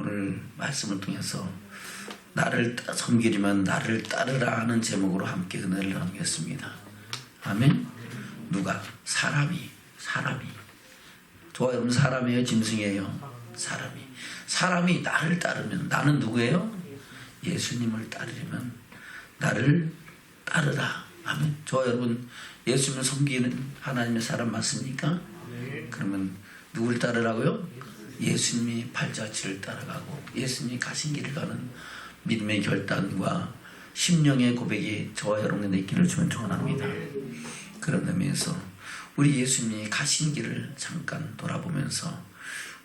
오늘 말씀을 통해서 나를 섬기려면 나를 따르라 하는 제목으로 함께 은혜를 나누겠습니다. 아멘. 누가? 사람이. 좋아요. 여러분, 사람이에요? 짐승이에요? 사람이 나를 따르면, 나는 누구예요? 예수님을 따르려면 나를 따르라. 아멘. 좋아요. 여러분, 예수님을 섬기는 하나님의 사람 맞습니까? 그러면 누구를 따르라고요? 예수님이 발자취를 따라가고 예수님이 가신 길을 가는 믿음의 결단과 심령의 고백이 저와 여러분에게 있기를 주면 축원합니다. 그런 의미에서 우리 예수님이 가신 길을 잠깐 돌아보면서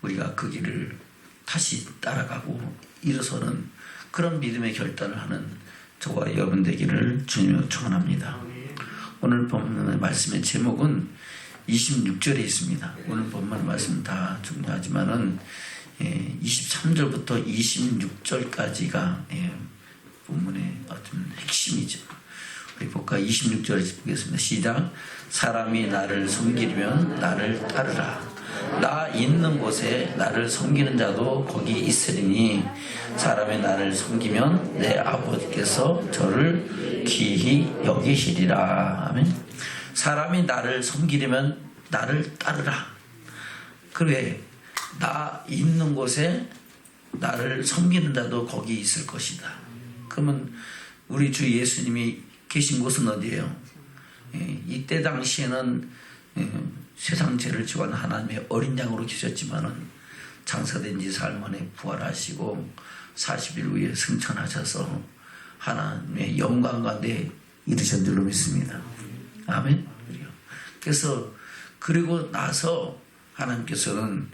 우리가 그 길을 다시 따라가고 일어서는 그런 믿음의 결단을 하는 저와 여러분 되기를 주님으로 축원합니다. 오늘 본문의 말씀의 제목은 26절에 있습니다. 오늘 본문 말씀 다 중요하지만은 23절부터 26절까지가 본문의 어떤 핵심이죠. 우리 볼까? 26절 보겠습니다. 시작. 사람이 나를 섬기려면 나를 따르라. 나 있는 곳에 나를 섬기는 자도 거기 있으리니 사람이 나를 섬기면 내 아버지께서 저를 귀히 여기시리라. 아멘. 사람이 나를 섬기려면 나를 따르라. 그래, 나 있는 곳에 나를 섬기는 자도 거기 있을 것이다. 그러면 우리 주 예수님이 계신 곳은 어디예요? 이때 당시에는 세상 죄를 지원 하나님의 어린 양으로 계셨지만은 장사된 지 사흘 만에 부활하시고 40일 후에 승천하셔서 하나님의 영광 가운데 이르신 줄로 믿습니다. 아멘. 그래서 그리고 나서 하나님께서는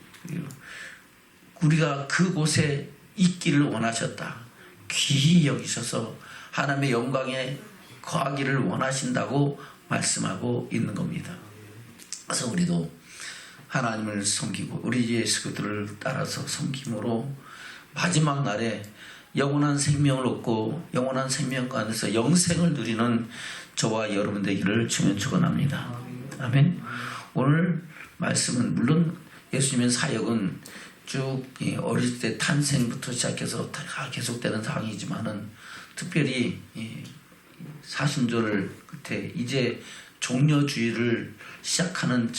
우리가 그곳에 있기를 원하셨다. 귀히 여기셔서 하나님의 영광에 거하기를 원하신다고 말씀하고 있는 겁니다. 그래서 우리도 하나님을 섬기고 우리 예수 그리스도를 따라서 섬김으로 마지막 날에 영원한 생명을 얻고 영원한 생명 가운데서 영생을 누리는 저와 여러분 되기를 주님 축원합니다. 아멘. 오늘 말씀은 물론 예수님의 사역은 쭉 어릴 때 탄생부터 시작해서 다 계속되는 상황이지만은 특별히 사순절 끝에 이제 종려주의를 시작하는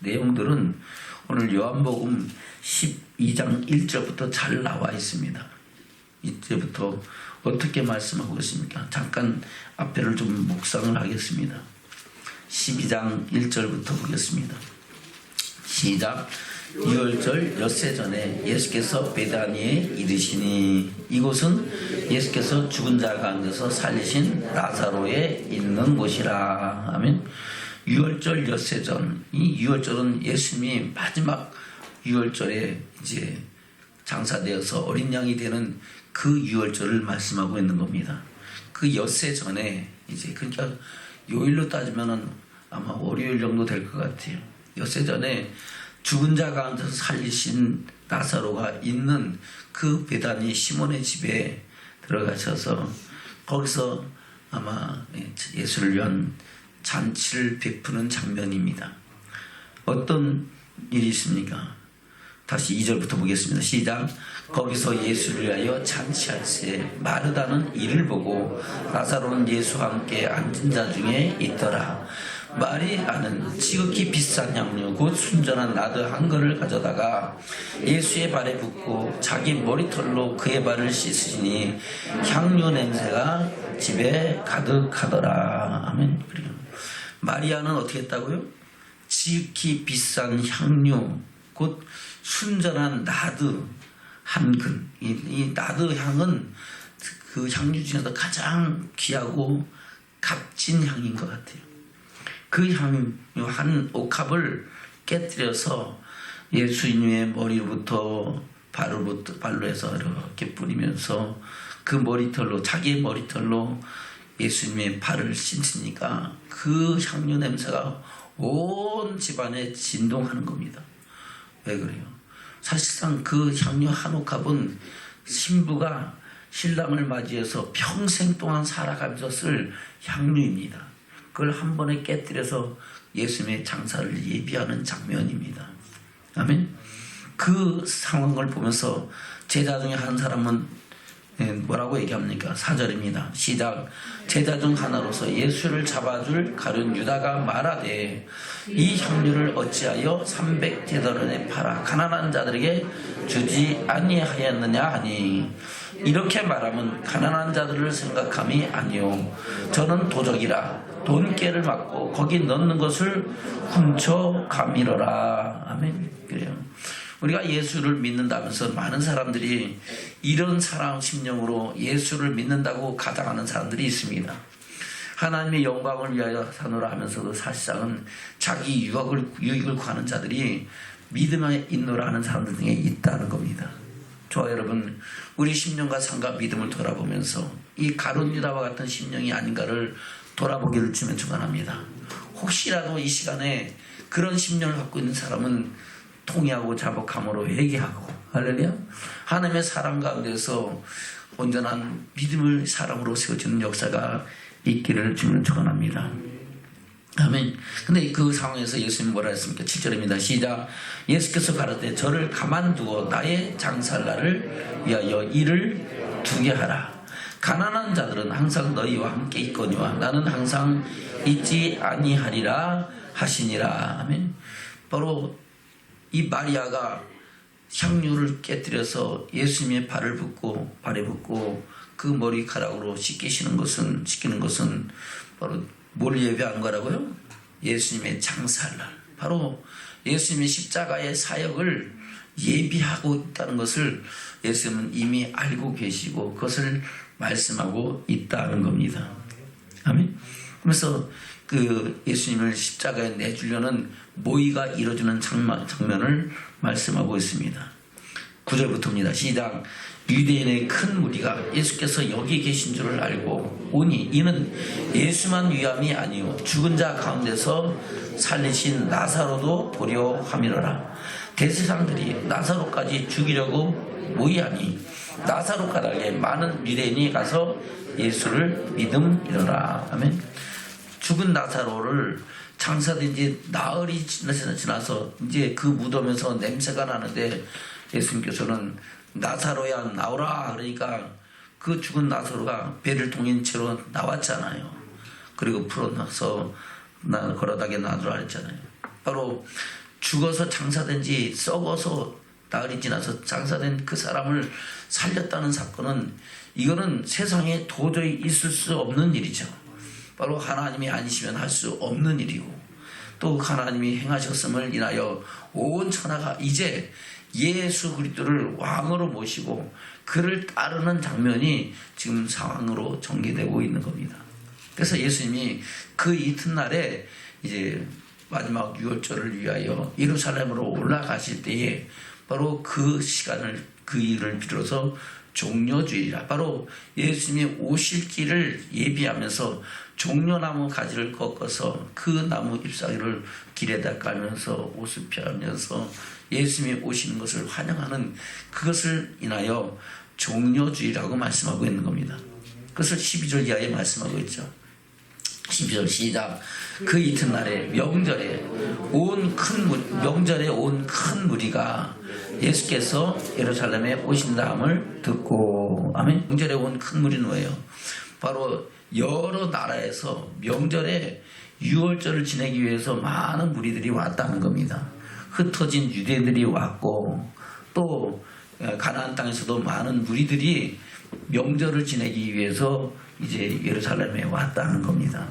내용들은 오늘 요한복음 12장 1절부터 잘 나와 있습니다. 이제부터 어떻게 말씀하고 있습니까? 잠깐 앞에를 좀 묵상을 하겠습니다. 12장 1절부터 보겠습니다. 시작. 유월절 엿새 전에 예수께서 베다니에 이르시니 이곳은 예수께서 죽은 자 가운데서 살리신 나사로에 있는 곳이라. 아멘. 유월절 엿새 전. 이 유월절은 예수님이 마지막 유월절에 이제 장사되어서 어린 양이 되는 그 유월절을 말씀하고 있는 겁니다. 그 엿새 전에 이제 그러니까 요일로 따지면은 아마 월요일 정도 될 것 같아요. 엿새 전에 죽은 자 가운데서 살리신 나사로가 있는 그 베다니 시몬의 집에 들어가셔서 거기서 아마 예수를 위한 잔치를 베푸는 장면입니다. 어떤 일이 있습니까? 다시 2절부터 보겠습니다. 시작. 거기서 예수를 위하여 잔치할 때 마르다는 이를 보고 나사로는 예수와 함께 앉은 자 중에 있더라. 마리아는 지극히 비싼 향료 곧 순전한 나드 한 근을 가져다가 예수의 발에 붓고 자기 머리털로 그의 발을 씻으시니 향료 냄새가 집에 가득하더라. 아멘. 그리고 마리아는 어떻게 했다고요? 지극히 비싼 향료 곧 순전한 나드 한 근. 이 나드 향은 그 향유 중에서 가장 귀하고 값진 향인 것 같아요. 그 향유 한 옥합을 깨뜨려서 예수님의 머리로부터 발로 해서 이렇게 뿌리면서 그 머리털로 자기의 머리털로 예수님의 발을 씻으니까 그 향유 냄새가 온 집안에 진동하는 겁니다. 왜 그래요? 사실상 그 향유 한 옥합은 신부가 신랑을 맞이해서 평생 동안 살아가면서 쓸 향유입니다. 그걸 한 번에 깨뜨려서 예수님의 장사를 예비하는 장면입니다. 아멘. 그 그 상황을 보면서 제자 중에 한 사람은 뭐라고 얘기합니까? 4절입니다. 시작. 제자 중 하나로서 예수를 잡아줄 가룟 유다가 말하되 이 향료를 어찌하여 300데나리온에 팔아 가난한 자들에게 주지 아니하였느냐 하니, 이렇게 말하면 가난한 자들을 생각함이 아니요 저는 도적이라 돈깨를 맞고 거기 넣는 것을 훔쳐 가미러라. 아멘. 그래요. 우리가 예수를 믿는다면서 많은 사람들이 이런 사랑 심령으로 예수를 믿는다고 가장하는 사람들이 있습니다. 하나님의 영광을 위하여 사노라 하면서도 사실상은 자기 유익을 구하는 자들이 믿음에 있노라 하는 사람들 중에 있다는 겁니다. 저와 여러분, 우리 심령과 삶과 믿음을 돌아보면서 이 가룟 유다와 같은 심령이 아닌가를 돌아보기를 주면 축원합니다. 혹시라도 이 시간에 그런 심령을 갖고 있는 사람은 통회하고 자복함으로 회개하고, 할렐루야, 하나님의 사랑 가운데서 온전한 믿음을 사랑으로 세워지는 역사가 있기를 주면 축원합니다. 아멘. 근데 그 상황에서 예수님이 뭐라 했습니까? 7절입니다. 시작. 예수께서 가라되 저를 가만두어 나의 장살날을 위하여 일을 두게 하라. 가난한 자들은 항상 너희와 함께 있거니와 나는 항상 있지 아니하리라 하시니라. 아멘. 바로 이 마리아가 향유를 깨뜨려서 예수님의 발에 붓고 그 머리카락으로 씻기는 것은 바로 뭘 예배한 거라고요? 예수님의 장살날, 바로 예수님의 십자가의 사역을 예비하고 있다는 것을 예수님은 이미 알고 계시고 그것을 말씀하고 있다는 겁니다. 아멘. 그래서 그 예수님을 십자가에 내주려는 모의가 이루어지는 장면을 말씀하고 있습니다. 9절부터입니다. 시작. 유대인의 큰 무리가 예수께서 여기 계신 줄을 알고 오니 이는 예수만 위함이 아니요 죽은 자 가운데서 살리신 나사로도 보려 함이로라. 대제사장들이 나사로까지 죽이려고 모이하니 나사로가 달리 많은 유대인이 가서 예수를 믿음이로라. 아멘. 죽은 나사로를 장사된 지 나흘이 지나서 이제 그 무덤에서 냄새가 나는데 예수님께서는 나사로야 나오라 그러니까 그 죽은 나사로가 배를 통인 채로 나왔잖아요. 그리고 풀어놔서 걸어다게 놔두라 했잖아요. 바로 죽어서 장사된 지 썩어서 나흘이 지나서 장사된 그 사람을 살렸다는 사건은, 이거는 세상에 도저히 있을 수 없는 일이죠. 바로 하나님이 아니시면 할 수 없는 일이고, 또 하나님이 행하셨음을 인하여 온 천하가 이제 예수 그리스도를 왕으로 모시고 그를 따르는 장면이 지금 상황으로 전개되고 있는 겁니다. 그래서 예수님이 그 이튿날에 이제 마지막 유월절을 위하여 예루살렘으로 올라가실 때에 바로 그 시간을, 그 일을 빌어서 종려주일이라, 바로 예수님이 오실 길을 예비하면서 종려나무 가지를 꺾어서 그 나무 잎사귀를 길에다 깔면서 옷을 펴면서 예수님이 오시는 것을 환영하는 그것을 인하여 종려주일이라고 말씀하고 있는 겁니다. 그것을 12절 이하에 말씀하고 있죠. 12절 시작. 그 이튿날에 명절에 온 큰 무리가 예수께서 예루살렘에 오신다함을 듣고, 아멘. 명절에 온 큰 무리는 뭐예요? 바로 여러 나라에서 명절에 유월절을 지내기 위해서 많은 무리들이 왔다는 겁니다. 흩어진 유대인들이 왔고, 또 가나안 땅에서도 많은 무리들이 명절을 지내기 위해서 이제 예루살렘에 왔다는 겁니다.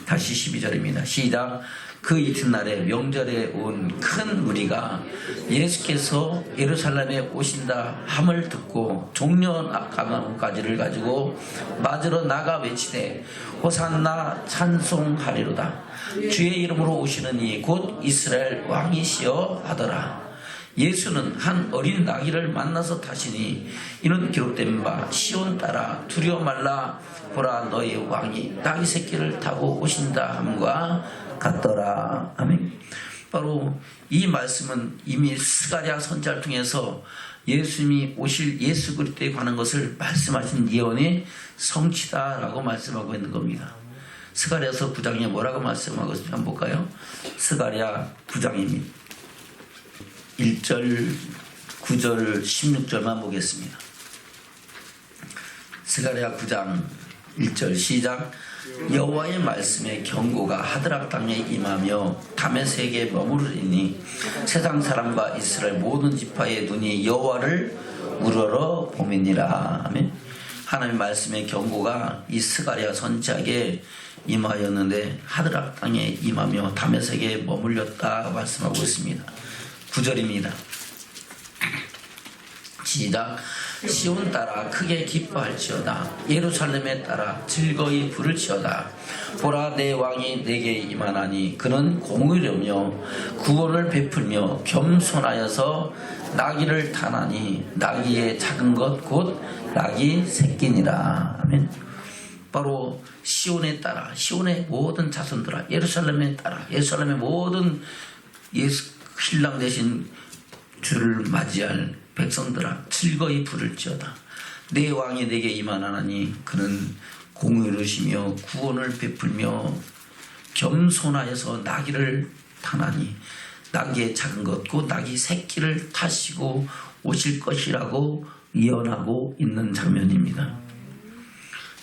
다시 12절입니다. 시작. 그 이튿날에 명절에 온 큰 무리가 예수께서 예루살렘에 오신다 함을 듣고 종려나무가지를 가지고 맞으러 나가 외치되 호산나 찬송하리로다. 주의 이름으로 오시는 이 곧 이스라엘 왕이시여 하더라. 예수는 한 어린 나귀를 만나서 타시니 이는 기록된 바 시온 따라 두려워 말라 보라 너희 왕이 나귀 새끼를 타고 오신다 함과 같더라. 아멘. 바로 이 말씀은 이미 스가랴 선지자를 통해서 예수님이 오실 예수 그리스도에 관한 것을 말씀하신 예언의 성취다라고 말씀하고 있는 겁니다. 스가랴서 9장에 뭐라고 말씀하고 있는지 한번 볼까요? 스가랴 9장입니다. 1절 9절 16절만 보겠습니다. 스가랴 9장 1절 시작. 여호와의 말씀에 경고가 하드락 땅에 임하며 다메섹에 머무르리니 세상 사람과 이스라엘 모든 지파의 눈이 여호와를 우러러 봄이니라. 아멘. 하나님의 말씀의 경고가 이 스가랴 선지자에게 임하였는데 하드락 땅에 임하며 다메섹에 머물렀다 말씀하고 있습니다. 9절입니다. 시작. 시온 따라 크게 기뻐할지어다. 예루살렘에 따라 즐거이 부를지어다. 보라, 내 왕이 내게 임하나니 그는 공의로며 구원을 베풀며 겸손하여서 나귀를 타나니 나귀의 작은 것 곧 나귀 새끼니라. 아멘. 바로 시온에 따라, 시온의 모든 자손들아, 예루살렘에 따라, 예루살렘의 모든 예수 신랑 되신 주를 맞이할 백성들아 즐거이 부를지어다. 내 왕이 내게 임하나니 그는 공의로우시며 구원을 베풀며 겸손하여서 나귀를 타나니 나귀의 작은 것 곧 나귀 새끼를 타시고 오실 것이라고 예언하고 있는 장면입니다.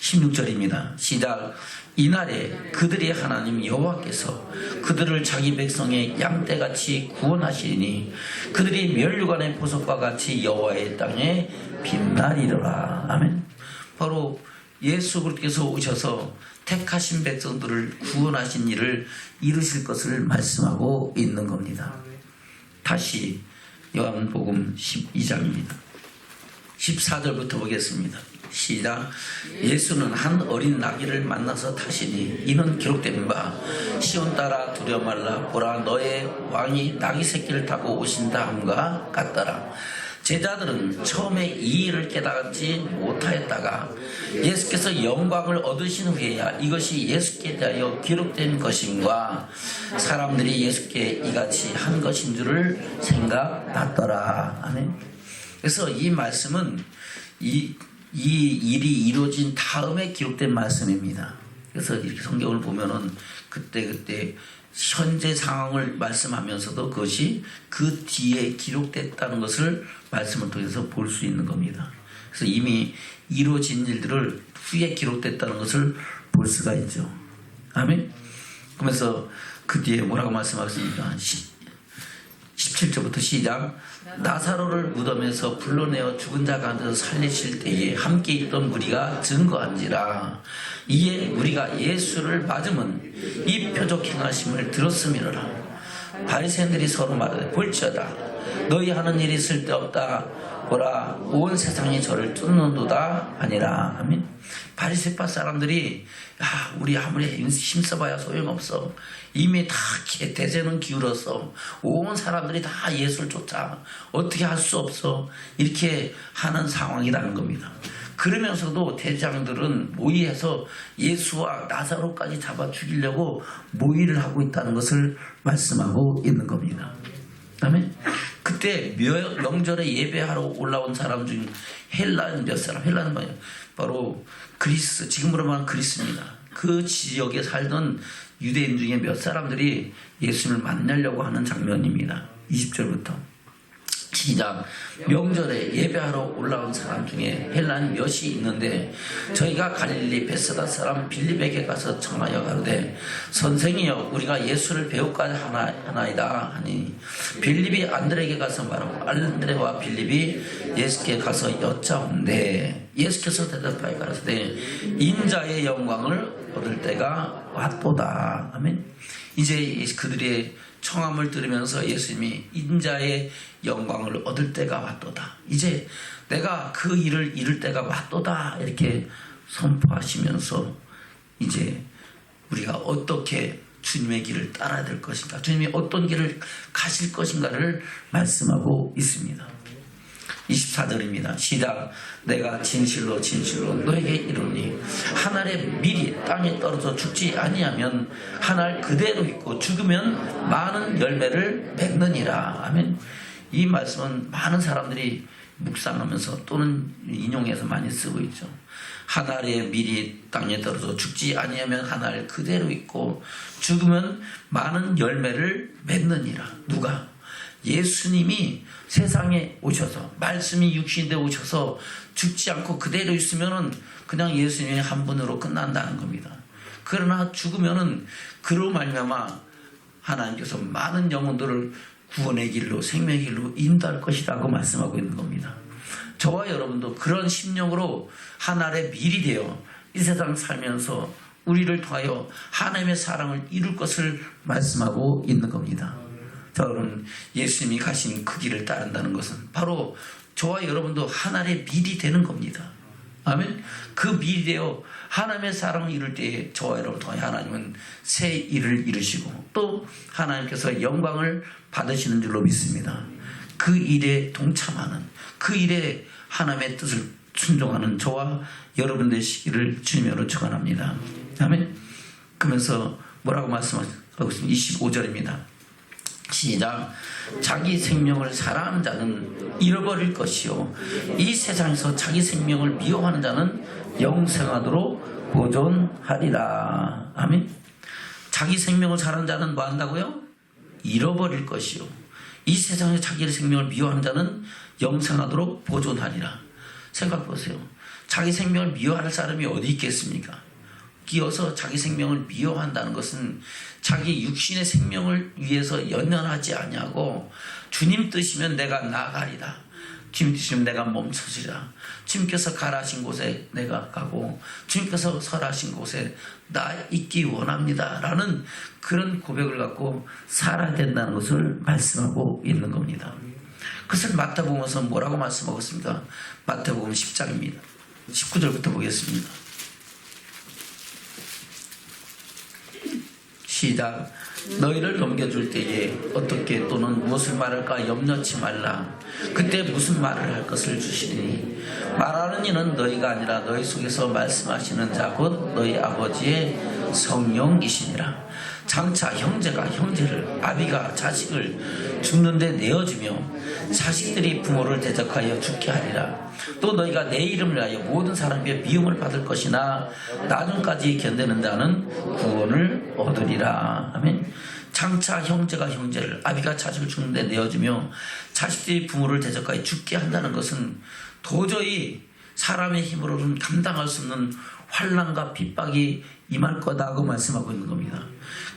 16절입니다. 시작. 이날에 그들의 하나님 여호와께서 그들을 자기 백성의 양떼같이 구원하시니 그들이 면류관의 보석과 같이 여호와의 땅에 빛나리라. 아멘. 바로 예수 그리스도께서 오셔서 택하신 백성들을 구원하신 일을 이루실 것을 말씀하고 있는 겁니다. 다시 요한복음 12장입니다. 14절부터 보겠습니다. 시작. 예수는 한 어린 나귀를 만나서 타시니 이는 기록된 바 시온 따라 두려워 말라. 보라, 너의 왕이 나귀 새끼를 타고 오신다 함과 같더라. 제자들은 처음에 이 일을 깨닫지 못하였다가 예수께서 영광을 얻으신 후에야 이것이 예수께 대하여 기록된 것임과 사람들이 예수께 이같이 한 것인 줄을 생각났더라. 아멘. 그래서 이 말씀은 이 일이 이루어진 다음에 기록된 말씀입니다. 그래서 이렇게 성경을 보면은 그때 현재 상황을 말씀하면서도 그것이 그 뒤에 기록됐다는 것을 말씀을 통해서 볼 수 있는 겁니다. 그래서 이미 이루어진 일들을 후에 기록됐다는 것을 볼 수가 있죠. 아멘. 그러면서 그 뒤에 뭐라고 말씀하셨습니까? 17절부터 시작. 나사로를 무덤에서 불러내어 죽은 자 가운데서 살리실 때에 함께 있던 무리가 증거한지라. 이에 우리가 예수를 맞으면 이 표적 행하심을 들었음이로라. 바리새인들이 서로 말하되 볼지어다. 너희 하는 일이 쓸데없다. 보라, 온 세상이 저를 쫓는도다 아니라. 아멘. 바리새파 사람들이 우리 아무리 힘써봐야 소용없어. 이미 다 대세는 기울어서 온 사람들이 다 예수를 쫓아. 어떻게 할 수 없어. 이렇게 하는 상황이라는 겁니다. 그러면서도 대장들은 모의해서 예수와 나사로까지 잡아 죽이려고 모의를 하고 있다는 것을 말씀하고 있는 겁니다. 그다음에 그때 명절에 예배하러 올라온 사람 중 헬라는 몇 사람? 헬라는 뭐예요? 바로 그리스, 지금으로 말하면 그리스입니다. 그 지역에 살던 유대인 중에 몇 사람들이 예수를 만나려고 하는 장면입니다. 20절부터 시작. 명절에 예배하러 올라온 사람 중에 헬라인 몇이 있는데 저희가 갈릴리 베세다 사람 빌립에게 가서 청하여 가로되 선생이여 우리가 예수를 배울까 하나이다 하니 빌립이 안드레에게 가서 말하고 안드레와 빌립이 예수께 가서 여짜온대 예수께서 대답하여 가라사대 인자의 영광을 얻을 때가 왔도다. 아멘. 이제 그들의 청함을 들으면서 예수님이 인자의 영광을 얻을 때가 왔도다. 이제 내가 그 일을 이룰 때가 왔도다. 이렇게 선포하시면서 이제 우리가 어떻게 주님의 길을 따라야 될 것인가, 주님이 어떤 길을 가실 것인가를 말씀하고 있습니다. 24절입니다. 시작. 내가 진실로 진실로 너에게 이르노니 한 알의 밀이 땅에 떨어져 죽지 아니하면 한 알 그대로 있고 죽으면 많은 열매를 맺느니라. 아멘. 이 말씀은 많은 사람들이 묵상하면서 또는 인용해서 많이 쓰고 있죠. 한 알의 밀이 땅에 떨어져 죽지 아니하면 한 알 그대로 있고 죽으면 많은 열매를 맺느니라. 누가? 예수님이 세상에 오셔서 말씀이 육신이 되어 오셔서 죽지 않고 그대로 있으면은 그냥 예수님의 한 분으로 끝난다는 겁니다. 그러나 죽으면은 그로 말미암아 하나님께서 많은 영혼들을 구원의 길로 생명의 길로 인도할 것이라고 말씀하고 있는 겁니다. 저와 여러분도 그런 심령으로 하나님의 밀이 되어 이 세상 살면서 우리를 통하여 하나님의 사랑을 이룰 것을 말씀하고 있는 겁니다. 여러분, 예수님이 가신 그 길을 따른다는 것은 바로 저와 여러분도 하나님의 밀이 되는 겁니다. 아멘. 그 밀이 되어 하나님의 사랑을 이룰 때에 저와 여러분 통하여 하나님은 새 일을 이루시고 또 하나님께서 영광을 받으시는 줄로 믿습니다. 그 일에 동참하는, 그 일에 하나님의 뜻을 순종하는 저와 여러분 되시기를 주님으로 축원합니다. 아멘. 그러면서 뭐라고 말씀하고 있습니다. 25절입니다. 시작. 자기 생명을 사랑하는 자는 잃어버릴 것이요 이 세상에서 자기 생명을 미워하는 자는 영생하도록 보존하리라. 아멘. 자기 생명을 사랑하는 자는 뭐 한다고요? 잃어버릴 것이요 이 세상에서 자기 생명을 미워하는 자는 영생하도록 보존하리라. 생각해보세요. 자기 생명을 미워할 사람이 어디 있겠습니까? 끼어서 자기 생명을 미워한다는 것은 자기 육신의 생명을 위해서 연연하지 아니하고 주님 뜻이면 내가 나가리라. 주님 뜻이면 내가 멈춰지라. 주님께서 가라 하신 곳에 내가 가고 주님께서 서라 하신 곳에 나 있기 원합니다. 라는 그런 고백을 갖고 살아야 된다는 것을 말씀하고 있는 겁니다. 그것을 마태복음에서 뭐라고 말씀하고 있습니까? 마태복음 10장입니다. 19절부터 보겠습니다. 시작. 너희를 넘겨줄 때에 어떻게 또는 무엇을 말할까 염려치 말라. 그때 무슨 말을 할 것을 주시리니 말하는 이는 너희가 아니라 너희 속에서 말씀하시는 자 곧 너희 아버지의 성령이시니라. 장차 형제가 형제를 아비가 자식을 죽는데 내어주며 자식들이 부모를 대적하여 죽게 하리라. 또 너희가 내 이름을 위하여 모든 사람의 미움을 받을 것이나 나중까지 견디는 자는 구원을 얻으리라. 아멘. 장차 형제가 형제를 아비가 자식을 죽는데 내어주며 자식들이 부모를 대적하여 죽게 한다는 것은 도저히 사람의 힘으로는 감당할 수 없는 환난과 핍박이 임할 거다고 말씀하고 있는 겁니다.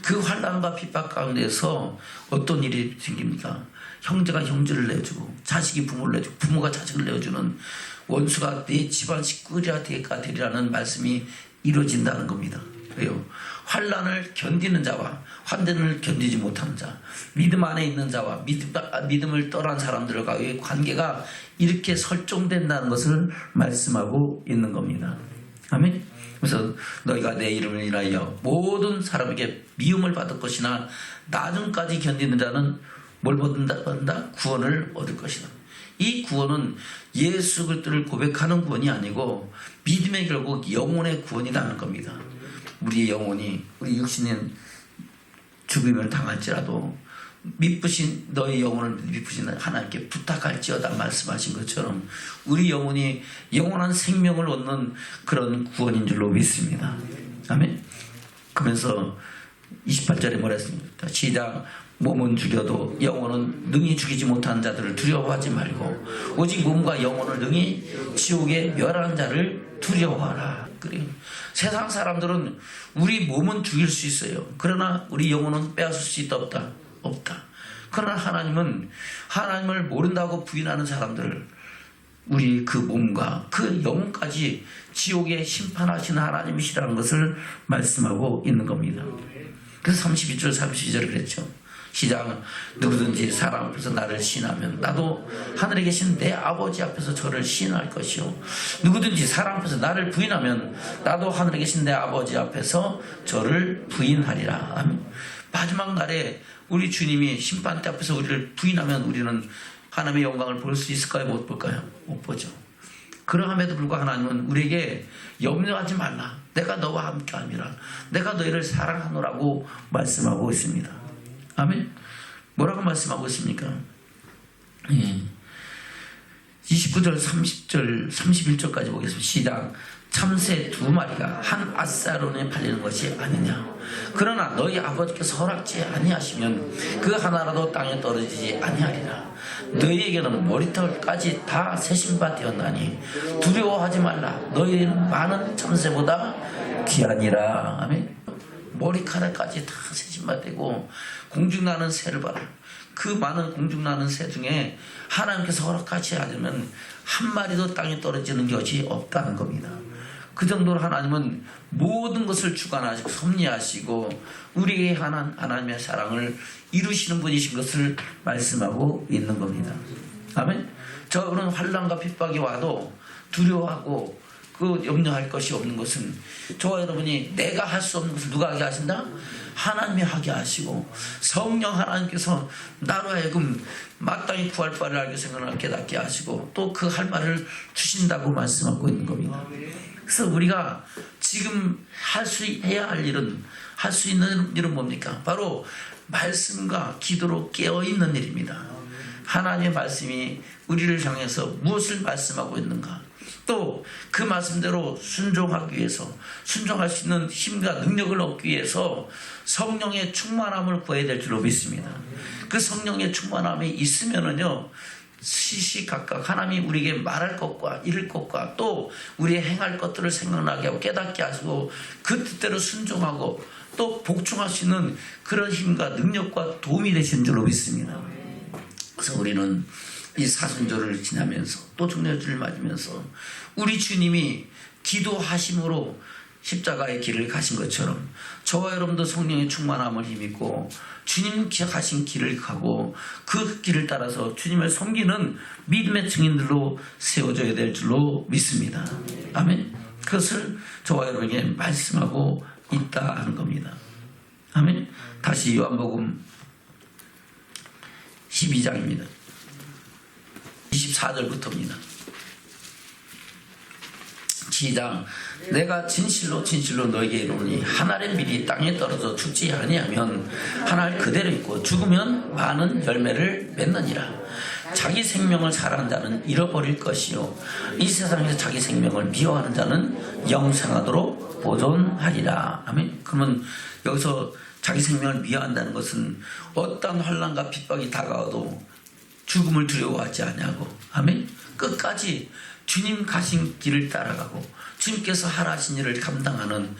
그 환난과 핍박 가운데서 어떤 일이 생깁니까? 형제가 형제를 내주고 자식이 부모를 내주고 부모가 자식을 내어주는 원수가 내 집안 식구가 되리라는 말씀이 이루어진다는 겁니다. 왜요? 환난을 견디는 자와 환난을 견디지 못하는 자, 믿음 안에 있는 자와 믿음을 떠난 사람들과의 관계가 이렇게 설정된다는 것을 말씀하고 있는 겁니다. 아멘. 그래서 너희가 내 이름을 인하여 모든 사람에게 미움을 받을 것이나 나중까지 견디는 자는 뭘 얻는다? 구원을 얻을 것이다. 이 구원은 예수 그리스도를 고백하는 구원이 아니고 믿음의 결국 영혼의 구원이라는 겁니다. 우리의 영혼이 우리 육신은 죽음을 당할지라도 미쁘신 너의 영혼을 미쁘신 하나님께 부탁할지어다 말씀하신 것처럼 우리 영혼이 영원한 생명을 얻는 그런 구원인 줄로 믿습니다. 아멘. 그러면서 28절에 뭐라 했습니까? 시작. 몸은 죽여도 영혼은 능히 죽이지 못하는 자들을 두려워하지 말고 오직 몸과 영혼을 능히 지옥에 멸하는 자를 두려워하라. 그래요. 세상 사람들은 우리 몸은 죽일 수 있어요. 그러나 우리 영혼은 빼앗을 수 있다 없다? 없다. 그러나 하나님은 하나님을 모른다고 부인하는 사람들을 우리 그 몸과 그 영혼까지 지옥에 심판하시는 하나님이시라는 것을 말씀하고 있는 겁니다. 그래서 32절 32절을 그랬죠. 시작. 누구든지 사람 앞에서 나를 시인하면 나도 하늘에 계신 내 아버지 앞에서 저를 시인할 것이요 누구든지 사람 앞에서 나를 부인하면 나도 하늘에 계신 내 아버지 앞에서 저를 부인하리라. 아멘. 마지막 날에 우리 주님이 심판대 앞에서 우리를 부인하면 우리는 하나님의 영광을 볼 수 있을까요? 못 볼까요? 못 보죠. 그러함에도 불구하고 하나님은 우리에게 염려하지 말라. 내가 너와 함께함이라. 내가 너희를 사랑하노라고 말씀하고 있습니다. 아멘. 뭐라고 말씀하고 있습니까? 28 29절 30절 31절까지 보겠습니다. 시작. 참새 2마리가 한 앗사론에 팔리는 것이 아니냐. 그러나 너희 아버지께서 허락지 아니하시면 그 하나라도 땅에 떨어지지 아니하리라. 너희에게는 머리털까지 다 세신 바 되었나니 두려워하지 말라. 너희는 많은 참새보다 귀하니라. 아멘. 머리카락까지 다 세신 바 되고 공중나는 새를 봐라. 그 많은 공중나는 새 중에 하나님께서 허락하지 않으면 한 마리도 땅에 떨어지는 것이 없다는 겁니다. 그 정도로 하나님은 모든 것을 주관하시고 섭리하시고 우리에게 하나님의 사랑을 이루시는 분이신 것을 말씀하고 있는 겁니다. 아멘. 저는 환난과 핍박이 와도 두려워하고 그 염려할 것이 없는 것은 저와 여러분이 내가 할 수 없는 것을 누가 하게 하신다? 하나님이 하게 하시고 성령 하나님께서 나로 하여금 마땅히 구할 바를 알게 생각을 깨닫게 하시고 또 그 할 말을 주신다고 말씀하고 있는 겁니다. 그래서 우리가 지금 해야 할 일은, 할 수 있는 일은 뭡니까? 바로 말씀과 기도로 깨어있는 일입니다. 하나님의 말씀이 우리를 향해서 무엇을 말씀하고 있는가, 또 그 말씀대로 순종하기 위해서, 순종할 수 있는 힘과 능력을 얻기 위해서 성령의 충만함을 구해야 될 줄로 믿습니다. 그 성령의 충만함이 있으면은요, 시시각각 하나님이 우리에게 말할 것과 이룰 것과 또 우리의 행할 것들을 생각나게 하고 깨닫게 하시고 그 뜻대로 순종하고 또 복종할 수 있는 그런 힘과 능력과 도움이 되신 줄로 믿습니다. 그래서 우리는 이 사순절을 지나면서 또 종려주를 맞으면서 우리 주님이 기도하심으로 십자가의 길을 가신 것처럼 저와 여러분도 성령의 충만함을 힘입고 주님 가신 길을 가고 그 길을 따라서 주님을 섬기는 믿음의 증인들로 세워져야 될 줄로 믿습니다. 아멘. 그것을 저와 여러분에게 말씀하고 있다 하는 겁니다. 아멘. 다시 요한복음 12장입니다. 24절부터입니다. 시작. 내가 진실로 진실로 너에게 이르노니 한 알의 밀이 땅에 떨어져 죽지 아니하면 한 알 그대로 있고 죽으면 많은 열매를 맺느니라. 자기 생명을 사랑하는 자는 잃어버릴 것이요 이 세상에서 자기 생명을 미워하는 자는 영생하도록 보존하리라. 아멘. 그러면 여기서 자기 생명을 미워한다는 것은 어떤 환난과 핍박이 다가와도 죽음을 두려워하지 아니하고, 아멘. 끝까지 주님 가신 길을 따라가고 주님께서 하라신 일을 감당하는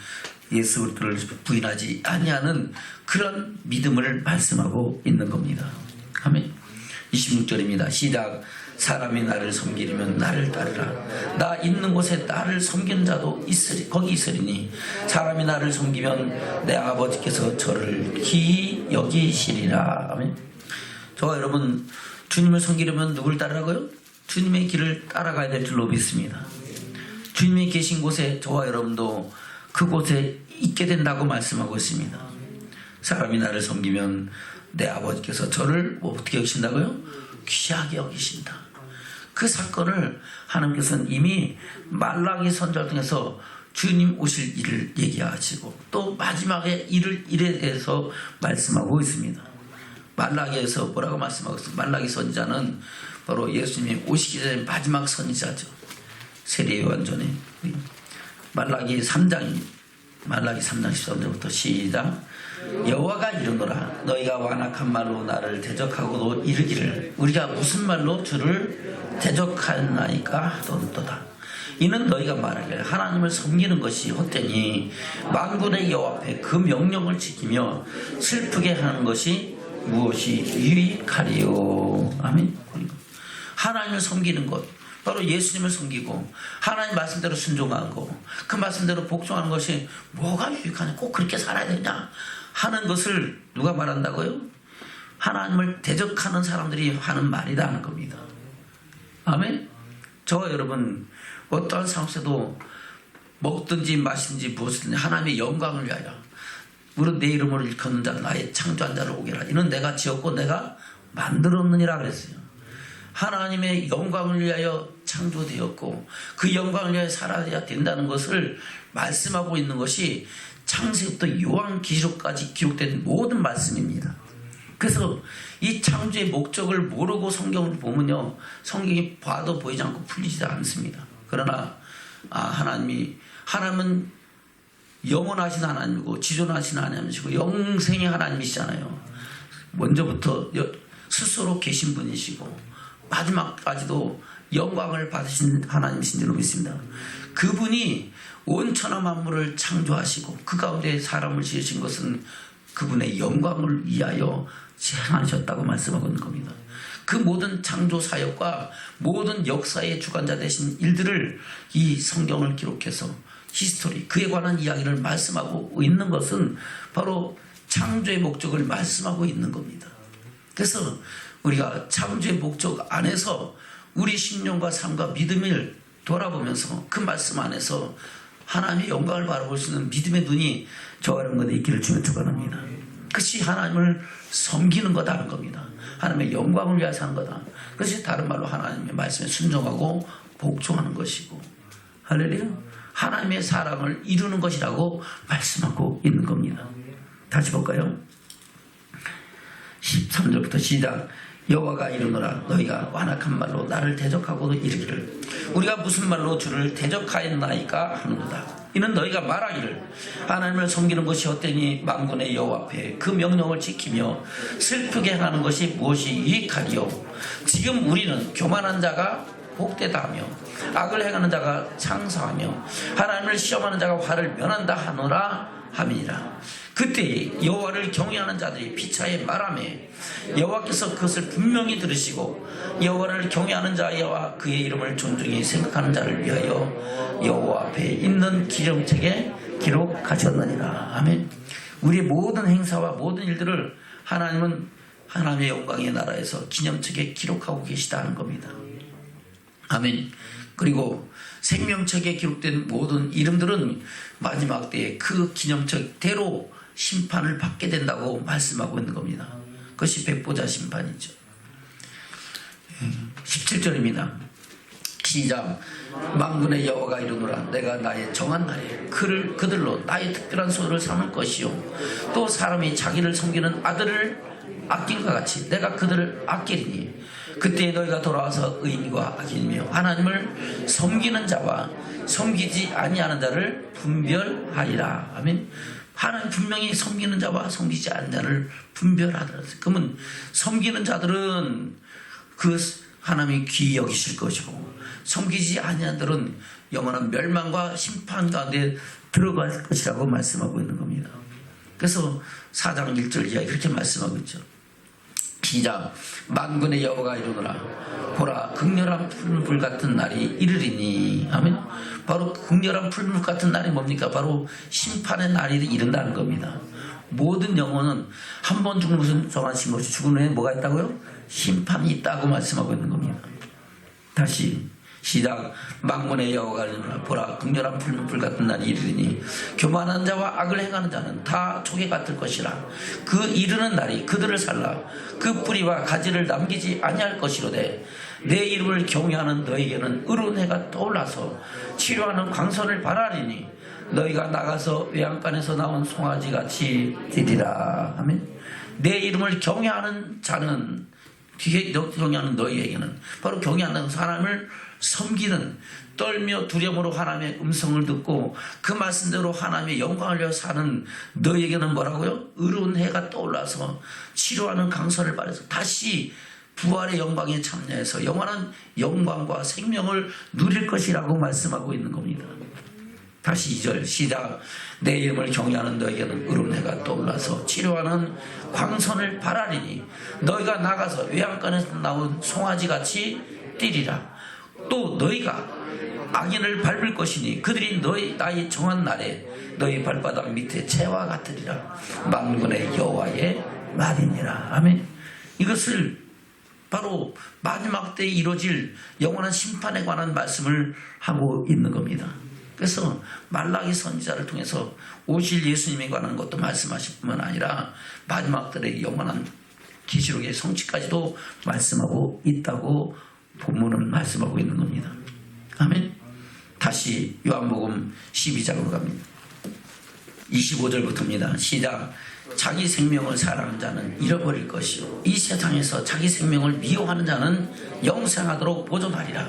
예수 그리스도를 부인하지 아니하는 그런 믿음을 말씀하고 있는 겁니다. 아멘. 26절입니다. 시작. 사람이 나를 섬기려면 나를 따르라. 나 있는 곳에 나를 섬기는 자도 거기 있으리니 사람이 나를 섬기면 내 아버지께서 저를 기이 여기시리라. 아멘. 저와 여러분, 주님을 섬기려면 누굴 따르라고요? 주님의 길을 따라가야 될 줄로 믿습니다. 주님이 계신 곳에 저와 여러분도 그곳에 있게 된다고 말씀하고 있습니다. 사람이 나를 섬기면 내 아버지께서 저를 어떻게 여기신다고요? 귀하게 여기신다. 그 사건을 하나님께서는 이미 말라기 선지자를 통해서 주님 오실 일을 얘기하시고 또 마지막에 일에 대해서 말씀하고 있습니다. 말라기에서 뭐라고 말씀하고 있습니다. 말라기 선지자는 바로 예수님이 오시기 전에 마지막 선지자죠. 세례 요한 전에. 말라기 3장입니다. 말라기 3장 13절부터 시작. 여호와가 이르노라. 너희가 완악한 말로 나를 대적하고도 이르기를 우리가 무슨 말로 주를 대적하나이까 하던도다. 이는 너희가 말하기를 하나님을 섬기는 것이 헛되니 만군의 여호와 앞에 그 명령을 지키며 슬프게 하는 것이 무엇이 유익하리요. 아멘. 하나님을 섬기는 것, 바로 예수님을 섬기고 하나님 말씀대로 순종하고 그 말씀대로 복종하는 것이 뭐가 유익하냐, 꼭 그렇게 살아야 되냐 하는 것을 누가 말한다고요? 하나님을 대적하는 사람들이 하는 말이라는 겁니다. 아멘. 저와 여러분 어떠한 상황에서도 먹든지 마시든지 무엇이든지 하나님의 영광을 위하여 무릇 내 이름을 일컫는 자 나의 창조한 자를 오게라. 이는 내가 지었고 내가 만들었느니라 그랬어요. 하나님의 영광을 위하여 창조되었고 그 영광을 위하여 살아야 된다는 것을 말씀하고 있는 것이 창세부터 요한계시록까지 기록된 모든 말씀입니다. 그래서 이 창조의 목적을 모르고 성경을 보면요, 성경이 봐도 보이지 않고 풀리지도 않습니다. 그러나 하나님은 영원하신 하나님이고 지존하신 하나님이시고 영생의 하나님이시잖아요. 먼저부터 스스로 계신 분이시고 마지막까지도 영광을 받으신 하나님이신 줄로 믿습니다. 그분이 온 천하 만물을 창조하시고 그 가운데 사람을 지으신 것은 그분의 영광을 위하여 행하셨다고 말씀하고 있는 겁니다. 그 모든 창조 사역과 모든 역사의 주관자 되신 일들을 이 성경을 기록해서 히스토리, 그에 관한 이야기를 말씀하고 있는 것은 바로 창조의 목적을 말씀하고 있는 겁니다. 그래서 우리가 창조의 목적 안에서 우리 신령과 삶과 믿음을 돌아보면서 그 말씀 안에서 하나님의 영광을 바라볼 수 있는 믿음의 눈이 저와 여러분들에 있기를 주여 축원합니다. 그것이 하나님을 섬기는 거다는 겁니다. 하나님의 영광을 위하여 사는 거다. 그것이 다른 말로 하나님의 말씀에 순종하고 복종하는 것이고, 할렐루야, 하나님의 사랑을 이루는 것이라고 말씀하고 있는 겁니다. 다시 볼까요? 13절부터 시작. 여호와가 이르노라, 너희가 완악한 말로 나를 대적하고 이르기를 우리가 무슨 말로 주를 대적하였나이까 하는도다. 이는 너희가 말하기를 하나님을 섬기는 것이 헛되니 만군의 여호와 앞에 그 명령을 지키며 슬프게 행하는 것이 무엇이 유익하리요. 지금 우리는 교만한 자가 복되다 하며 악을 행하는 자가 창성하며 하나님을 시험하는 자가 화를 면한다 하노라 함이니라. 그때 여호와를 경외하는 자들이 피차에 말하며 여호와께서 그것을 분명히 들으시고 여호와를 경외하는 자와 그의 이름을 존중히 생각하는 자를 위하여 여호와 앞에 있는 기념책에 기록하셨느니라. 아멘. 우리의 모든 행사와 모든 일들을 하나님은 하나님의 영광의 나라에서 기념책에 기록하고 계시다는 겁니다. 아멘. 그리고 생명책에 기록된 모든 이름들은 마지막 때에 그 기념책대로 심판을 받게 된다고 말씀하고 있는 겁니다. 그것이 백보자 심판이죠. 17절입니다. 시작. 만군의 여호와가 이르노라, 내가 나의 정한 날에 그들로 나의 특별한 소유를 삼을 것이요 또 사람이 자기를 섬기는 아들을 아낌과 같이 내가 그들을 아끼리니 그때 너희가 돌아와서 의인과 악인이며 하나님을 섬기는 자와 섬기지 아니하는 자를 분별하리라. 아멘. 하나님 분명히 섬기는 자와 섬기지 않는 자를 분별하더라. 그러면 섬기는 자들은 그 하나님이 귀히 여기실 것이고 섬기지 아니하는 자들은 영원한 멸망과 심판 가운데 들어갈 것이라고 말씀하고 있는 겁니다. 그래서 4장 1절 이하에 그렇게 말씀하고 있죠. 시작. 만군의 여호와가 이르노라, 보라 극렬한 풀물 같은 날이 이르리니. 아멘. 바로 극렬한 풀물 같은 날이 뭡니까? 바로 심판의 날이 이른다는 겁니다. 모든 영혼은 한 번 죽는 것은 정하신 것이 죽은 후에 뭐가 있다고요? 심판이 있다고 말씀하고 있는 겁니다. 다시 시작. 만군의 여호와가 이르노라, 보라 극렬한 풀물 같은 날이 이르리니 교만한 자와 악을 행하는 자는 다 촉에 같을 것이라. 그 이르는 날이 그들을 살라 그 뿌리와 가지를 남기지 아니할 것이로되 내 이름을 경외하는 너에게는 의로운 해가 떠올라서 치료하는 광선을 발하리니 너희가 나가서 외양간에서 나온 송아지같이 되리라. 아멘. 내 이름을 경외하는 자는, 경외하는 너희에게는, 바로 경외하는 사람을 섬기는, 떨며 두려움으로 하나님의 음성을 듣고 그 말씀대로 하나님의 영광을 위하여 사는 너희에게는 뭐라고요? 의로운 해가 떠올라서 치료하는 강선을 발해서 다시 부활의 영광에 참여해서 영원한 영광과 생명을 누릴 것이라고 말씀하고 있는 겁니다. 다시 2절 시작. 내 이름을 경외하는 너에게는 의로운 해가 떠올라서 치료하는 광선을 발하리니 너희가 나가서 외양간에서 나온 송아지같이 뛰리라. 또 너희가 악인을 밟을 것이니 그들이 나의 정한 날에 너희 발바닥 밑에 채와 같으리라. 만군의 여호와의 말이니라. 아멘. 이것을 바로 마지막 때에 이루어질 영원한 심판에 관한 말씀을 하고 있는 겁니다. 그래서 말라기 선지자를 통해서 오실 예수님에 관한 것도 말씀하실 뿐만 아니라 마지막 때의 영원한 계시록의 성취까지도 말씀하고 있다고 본문은 말씀하고 있는 겁니다. 아멘. 다시 요한복음 12장으로 갑니다. 25절부터입니다. 시작. 자기 생명을 사랑하는 자는 잃어버릴 것이요 이 세상에서 자기 생명을 미워하는 자는 영생하도록 보존하리라.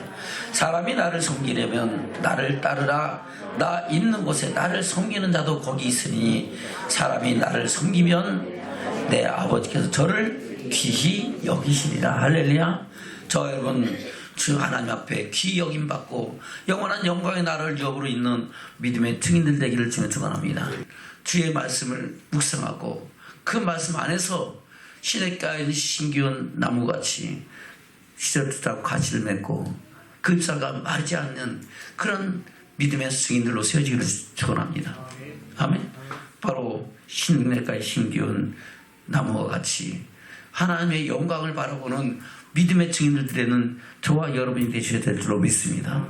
사람이 나를 섬기려면 나를 따르라. 나 있는 곳에 나를 섬기는 자도 거기 있으니 사람이 나를 섬기면 내 아버지께서 저를 귀히 여기시리라. 할렐루야. 저 여러분 주 하나님 앞에 귀히 여김받고 영원한 영광의 나라를 유업으로 있는 믿음의 증인들 되기를 주님 축원합니다. 주의 말씀을 묵상하고 그 말씀 안에서 시냇가에 있는 신기한 나무같이 시절하고 가지를 맺고 그 잎사가 마르지 않는 그런 믿음의 증인들로 세워지기를 축원합니다. 아멘. 바로 시냇가에 신기한 나무와 같이 하나님의 영광을 바라보는 믿음의 증인들 되는 저와 여러분이 되셔야 될 줄로 믿습니다.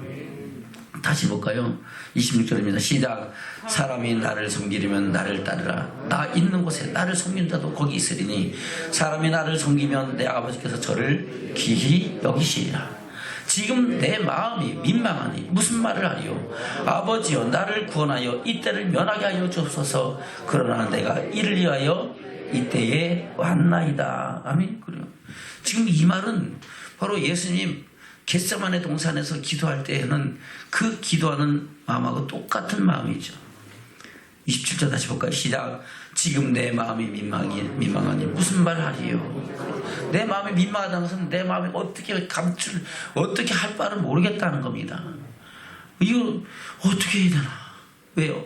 다시 볼까요? 26절입니다. 시작. 사람이 나를 섬기려면 나를 따르라. 나 있는 곳에 나를 섬기는 자도 거기 있으리니 사람이 나를 섬기면 내 아버지께서 저를 귀히 여기시리라. 지금 내 마음이 민망하니 무슨 말을 하리요? 아버지여 나를 구원하여 이때를 면하게 하여 주옵소서. 그러나 내가 이를 위하여 이때에 왔나이다. 아멘. 그래요. 지금 이 말은 바로 예수님 겟세마네 동산에서 기도할 때에는 그 기도하는 마음하고 똑같은 마음이죠. 27절 다시 볼까요? 시작. 지금 내 마음이 민망하니 무슨 말을 하리요? 내 마음이 민망하다는 것은 내 마음이 어떻게 할 바를 모르겠다는 겁니다. 이거 어떻게 해야 되나? 왜요?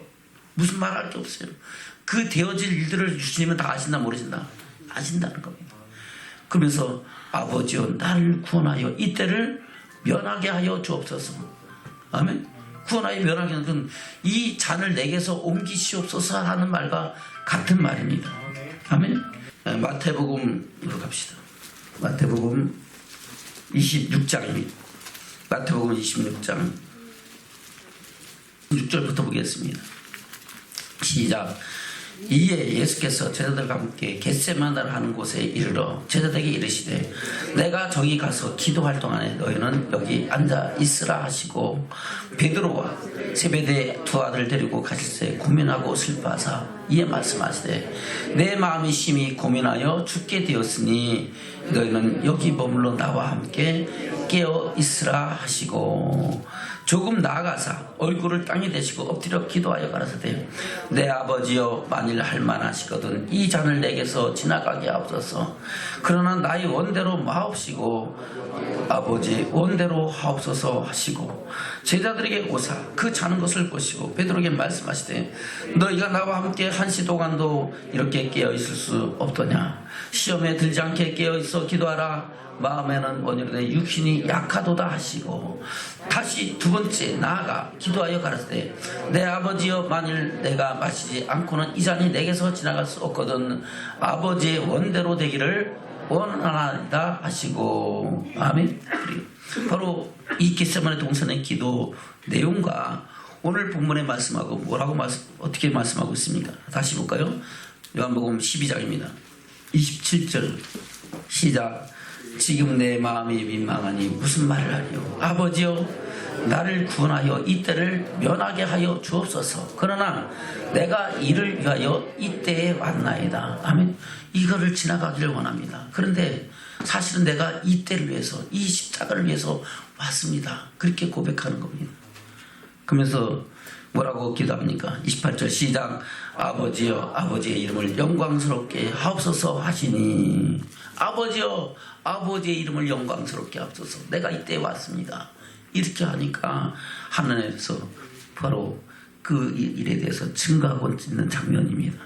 무슨 말 할 게 없어요. 그 되어질 일들을 주님은 다 아신다 모르신다? 아신다는 겁니다. 그러면서 아버지여 나를 구원하여 이때를 면하게 하여 주옵소서. 아멘. 구원하여 면하게 하는 건 이 잔을 내게서 옮기시옵소서 하는 말과 같은 말입니다. 아멘. 마태복음으로 갑시다. 마태복음 26장입니다. 마태복음 26장 6절부터 보겠습니다. 시작. 이에 예수께서 제자들과 함께 겟세마네를 하는 곳에 이르러 제자들에게 이르시되 내가 저기 가서 기도할 동안에 너희는 여기 앉아 있으라 하시고 베드로와 세베대의 두 아들 데리고 가실새 고민하고 슬퍼하사 이에 말씀하시되 내 마음이 심히 고민하여 죽게 되었으니 너희는 여기 머물러 나와 함께 깨어 있으라 하시고 조금 나아가사 얼굴을 땅에 대시고 엎드려 기도하여 가라사대 내 아버지여 만일 할만하시거든 이 잔을 내게서 지나가게 하옵소서. 그러나 나의 원대로 마옵시고 아버지 원대로 하옵소서 하시고 제자들에게 오사 그 자는 것을 보시고 베드로에게 말씀하시되 너희가 나와 함께 한시 동안도 이렇게 깨어 있을 수 없더냐. 시험에 들지 않게 깨어 있어 기도하라. 마음에는 원이로되 육신이 약하도다 하시고 다시 두 번째 나아가 기도하여 가라사대 내 아버지여 만일 내가 마시지 않고는 이 잔이 내게서 지나갈 수 없거든 아버지의 원대로 되기를 원하나이다 하시고 아멘. 바로 이 겟세마네 동산의 기도 내용과 오늘 본문의 말씀하고 어떻게 말씀하고 있습니까? 다시 볼까요? 요한복음 12장입니다. 27절 시작. 지금 내 마음이 민망하니 무슨 말을 하리요? 아버지여 나를 구원하여 이때를 면하게 하여 주옵소서. 그러나 내가 이를 위하여 이때에 왔나이다. 아멘. 이거를 지나가기를 원합니다. 그런데 사실은 내가 이때를 위해서 이 십자가를 위해서 왔습니다. 그렇게 고백하는 겁니다. 그러면서 뭐라고 기도합니까? 28절 시작. 아버지여 아버지의 이름을 영광스럽게 하옵소서 하시니 아버지여 아버지의 이름을 영광스럽게 하옵소서. 내가 이때 왔습니다. 이렇게 하니까 하늘에서 바로 그 일에 대해서 증거하고 있는 장면입니다.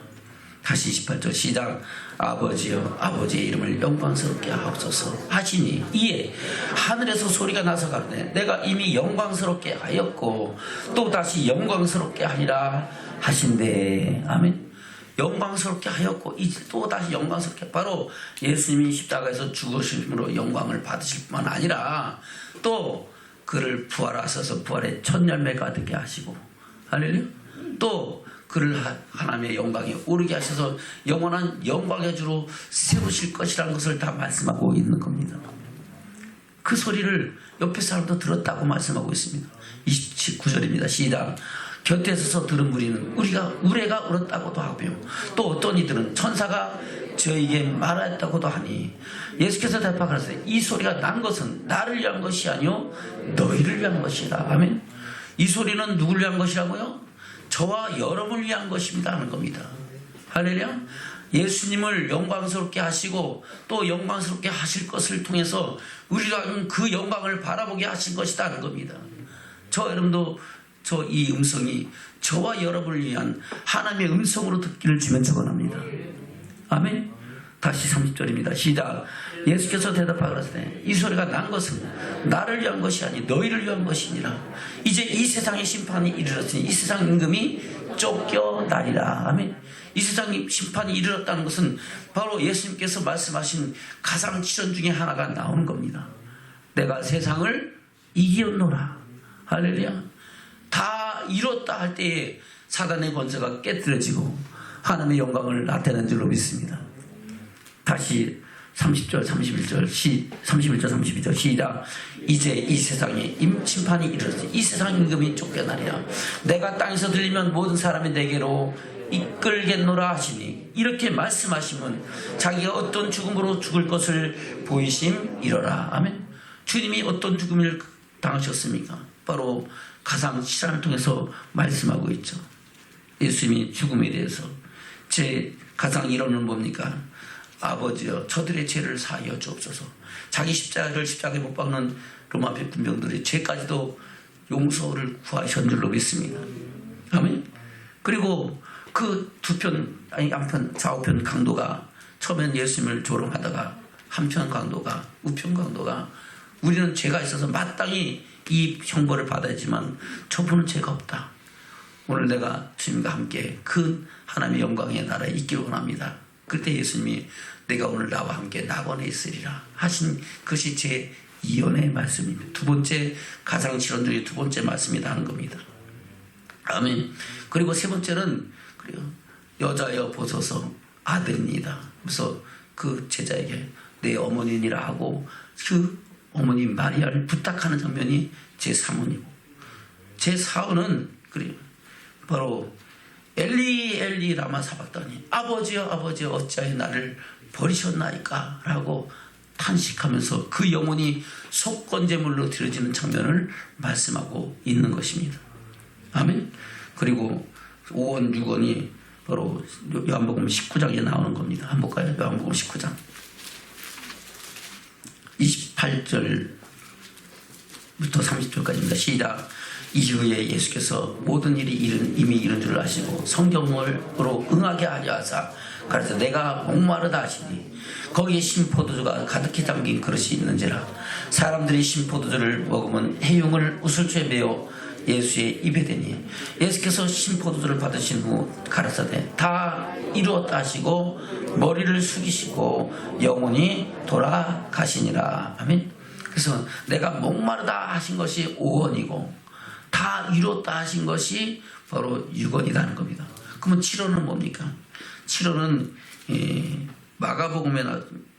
다시 28절 시작. 아버지여 아버지의 이름을 영광스럽게 하옵소서 하시니 이에 하늘에서 소리가 나서 가르되 내가 이미 영광스럽게 하였고 또 다시 영광스럽게 하리라 하신대. 아멘. 영광스럽게 하였고 이제 또 다시 영광스럽게 바로 예수님이 십자가에서 죽으심으로 영광을 받으실 뿐만 아니라 또 그를 부활하셔서 부활의 첫 열매 가득게 하시고 할렐루야. 또 그를 하나님의 영광에 오르게 하셔서 영원한 영광의 주로 세우실 것이라는 것을 다 말씀하고 있는 겁니다. 그 소리를 옆에 사람도 들었다고 말씀하고 있습니다. 29절입니다. 시작. 곁에 서서 들은 무리는 우레가 울었다고도 하고요. 또 어떤 이들은 천사가 저에게 말하였다고도 하니 예수께서 대답하시되 이 소리가 난 것은 나를 위한 것이 아니요 너희를 위한 것이다. 아멘. 이 소리는 누구를 위한 것이라고요? 저와 여러분을 위한 것입니다 하는 겁니다. 할렐루야. 예수님을 영광스럽게 하시고 또 영광스럽게 하실 것을 통해서 우리가 그 영광을 바라보게 하신 것이다 하는 겁니다. 저 여러분도 이 음성이 저와 여러분을 위한 하나님의 음성으로 듣기를 주면 축원합니다. 아멘. 다시 30절입니다. 시작. 예수께서 대답하시되 이 소리가 난 것은 나를 위한 것이 아니 너희를 위한 것이니라. 이제 이 세상의 심판이 이르렀으니 이 세상 임금이 쫓겨나리라. 아멘. 이 세상 심판이 이르렀다는 것은 바로 예수님께서 말씀하신 가상 실현 중에 하나가 나오는 겁니다. 내가 세상을 이기었노라. 할렐루야. 다 이뤘다 할 때에 사단의 권세가 깨뜨려지고 하나님의 영광을 나타내는 줄로 믿습니다. 다시 30절 31절 31절 32절 시작. 이제 이 세상에 심판이 이르렀으니 이 세상 임금이 쫓겨나리라. 내가 땅에서 들리면 모든 사람이 내게로 이끌겠노라 하시니 이렇게 말씀하시면 자기가 어떤 죽음으로 죽을 것을 보이심이로라. 아멘. 주님이 어떤 죽음을 당하셨습니까? 바로 가상 실화를 통해서 말씀하고 있죠. 예수님이 죽음에 대해서 제 가상 이론은 뭡니까? 아버지여 저들의 죄를 사하여 주옵소서. 자기 십자가에 못 박는 로마 군병들의 죄까지도 용서를 구하신 줄로 믿습니다. 아멘. 그리고 그 양편 좌우편 강도가 처음엔 예수님을 조롱하다가 한편 강도가 우편 강도가 우리는 죄가 있어서 마땅히 이 형벌을 받아야지만 저분은 죄가 없다. 오늘 내가 주님과 함께 그 하나님의 영광의 나라에 있기를 원합니다. 그때 예수님이 내가 오늘 나와 함께 낙원에 있으리라 하신 것이 제 이언의 말씀입니다. 두 번째 가상실현 중에 두 번째 말씀이다 하는 겁니다. 아멘. 그리고 세 번째는 여자여 보소서 아들입니다. 그래서 그 제자에게 내 어머니니라 하고 그 어머니 마리아를 부탁하는 장면이 제 3원이고 제 4원은 바로 엘리 엘리 라마 사박다니 아버지여 아버지여 어찌하여 나를 버리셨나이까 라고 탄식하면서 그 영혼이 속건제물로 드려지는 장면을 말씀하고 있는 것입니다. 아멘. 그리고 5원 6원이 바로 요한복음 19장에 나오는 겁니다. 한번 볼까요? 요한복음 19장 28절부터 30절까지입니다. 시작. 이후에 예수께서 모든 일이 이미 이른 줄 아시고 성경으로 응하게 하려 하사 그래서 내가 목마르다 하시니 거기에 신포도주가 가득히 담긴 그릇이 있는지라 사람들이 신포도주를 먹으면 해흉을 우슬초에 메어 예수의 입에 대니 예수께서 신포도주를 받으신 후 가라사대 다 이루었다 하시고 머리를 숙이시고 영혼이 돌아가시니라. 아멘. 그래서 내가 목마르다 하신 것이 5원이고 다 이뤘다 하신 것이 바로 6원이라는 겁니다. 그러면 7원은 뭡니까? 7원은 마가복음에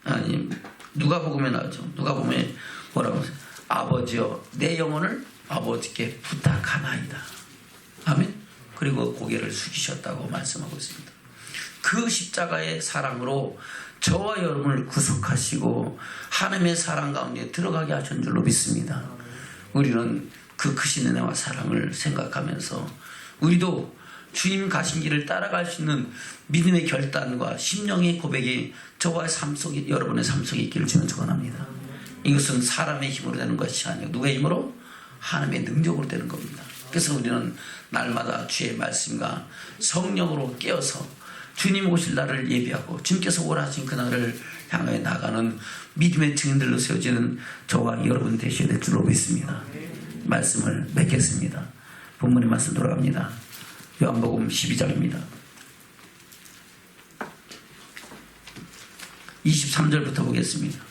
아니 누가복음에 나오죠. 누가복음에 뭐라고 하세요? 아버지여 내 영혼을 아버지께 부탁하나이다. 아멘. 그리고 고개를 숙이셨다고 말씀하고 있습니다. 그 십자가의 사랑으로 저와 여러분을 구속하시고 하나님의 사랑 가운데 들어가게 하신 줄로 믿습니다. 우리는 그 크신 은혜와 사랑을 생각하면서 우리도 주님 가신 길을 따라갈 수 있는 믿음의 결단과 심령의 고백이 저와 여러분의 삶 속에 있기를 주면 축원합니다. 이것은 사람의 힘으로 되는 것이 아니고 누구의 힘으로? 하나님의 능력으로 되는 겁니다. 그래서 우리는 날마다 주의 말씀과 성령으로 깨어서 주님 오실 날을 예비하고 주님께서 오라 하신 그날을 향해 나가는 믿음의 증인들로 세워지는 저와 여러분 되셔야 될 줄로 믿습니다. 말씀을 맺겠습니다. 본문의 말씀 돌아갑니다. 요한복음 12장입니다. 23절부터 보겠습니다.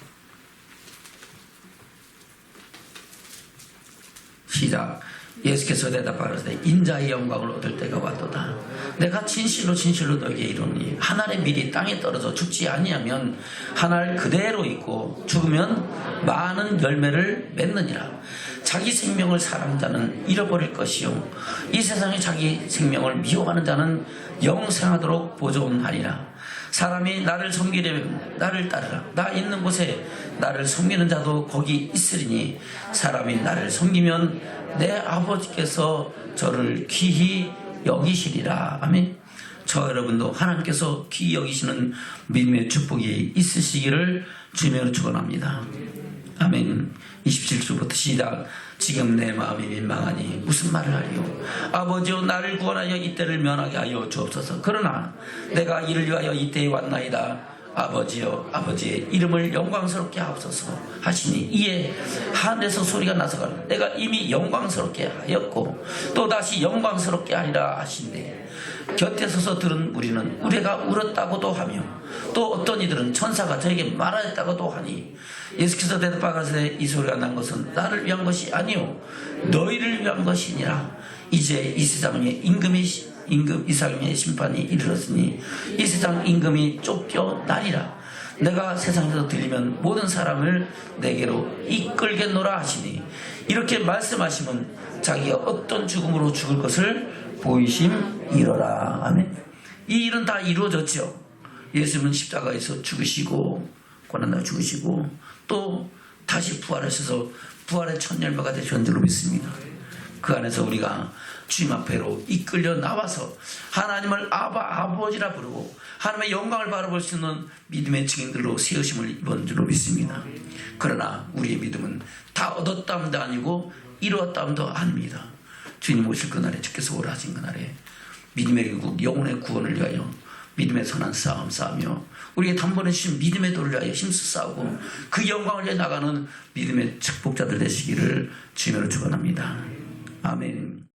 시작. 예수께서 대답하시되 인자의 영광을 얻을 때가 왔도다. 내가 진실로 진실로 너에게 이르노니 한 알의 밀이 땅에 떨어져 죽지 아니하면 한 알 그대로 있고 죽으면 많은 열매를 맺느니라. 자기 생명을 사랑하는 자는 잃어버릴 것이요 이 세상에 자기 생명을 미워하는 자는 영생하도록 보존하리라. 사람이 나를 섬기려면 나를 따르라. 나 있는 곳에 나를 섬기는 자도 거기 있으리니 사람이 나를 섬기면 내 아버지께서 저를 귀히 여기시리라. 아멘. 저 여러분도 하나님께서 귀히 여기시는 믿음의 축복이 있으시기를 주님으로 축원합니다. 아멘. 27절부터 시작. 지금 내 마음이 민망하니 무슨 말을 하리요. 아버지여 나를 구원하여 이때를 면하게 하여 주옵소서. 그러나 내가 이를 위하여 이때에 왔나이다. 아버지여 아버지의 이름을 영광스럽게 하옵소서 하시니 이에 하늘에서 소리가 나서 가라. 내가 이미 영광스럽게 하였고 또 다시 영광스럽게 하리라 하신대. 곁에 서서 들은 우리는 우리가 울었다고도 하며 또 어떤 이들은 천사가 저에게 말하였다고도 하니 예수께서 대답하시되 이 소리가 난 것은 나를 위한 것이 아니요 너희를 위한 것이니라. 이제 이 세상에 이상의 심판이 이르렀으니 이 세상 임금이 쫓겨나리라. 내가 세상에서 들리면 모든 사람을 내게로 이끌겠노라 하시니 이렇게 말씀하시면 자기가 어떤 죽음으로 죽을 것을 보이심이로라. 아멘. 이 일은 다 이루어졌죠. 예수님은 십자가에서 죽으시고 고난당하 죽으시고 또 다시 부활하셔서 부활의 첫 열매가 되신 줄로 믿습니다. 그 안에서 우리가 주님 앞에로 이끌려 나와서 하나님을 아버지라 부르고 하나님의 영광을 바라볼 수 있는 믿음의 증인들로 세우심을 입은 줄로 믿습니다. 그러나 우리의 믿음은 다 얻었다함도 아니고 이루었다함도 아닙니다. 주님 오실 그날에 주께서 오라 하신 그날에 믿음의 영혼의 구원을 위하여 믿음의 선한 싸움 싸우며 우리의 단번에 주신 믿음의 도를 위하여 힘써 싸우고 그 영광을 위해 나가는 믿음의 축복자들 되시기를 주님으로 축원합니다. 아멘.